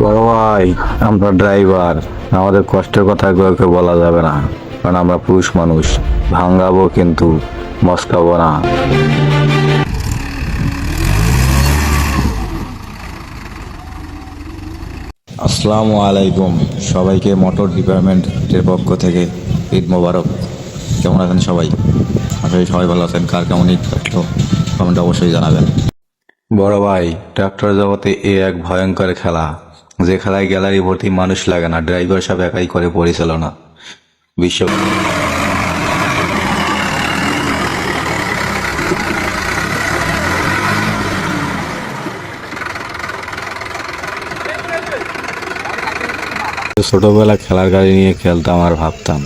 বড় ভাই, আমরা ড্রাইভার, আমাদের কষ্টের কথা কাউকে বলা যাবে না, কারণ আমরা পুরুষ মানুষ। ভাঙাবো কিন্তু মস্কাবো না। আসসালামু আলাইকুম সবাইকে, মোটর ডিপার্টমেন্টের পক্ষ থেকে ঈদ মোবারক। কেমন আছেন সবাই? আশা করি সবাই ভালো আছেন। কার কেমন ঈদ কাটলো কমেন্ট অবশ্যই জানাবেন। বড় ভাই, ট্রাক্টর জগতে এক ভয়ঙ্কর খেলা, যে খেলায় গ্যালারি ভর্তি মানুষ লাগে না, ড্রাইভার সব একাই করে পরিচালনা। বিশ্ব ছোটবেলা খেলার গাড়ি নিয়ে খেলতাম আর ভাবতাম,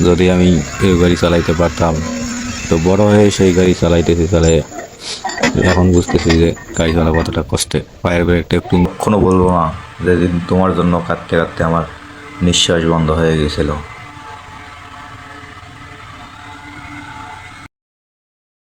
যদি আমি এই গাড়ি চালাইতে পারতাম। তো বড় হয়ে সেই গাড়ি চালাইতেছি, চালাই এখন বুঝতেছি যে গাড়ি চালা কতটা কষ্টে। পায়ের ব্রেকটা একটু কখনো বলবো না যেদিন তোমার জন্য কাঁদতে কাঁদতে আমার নিঃশ্বাস বন্ধ হয়ে গেছিল।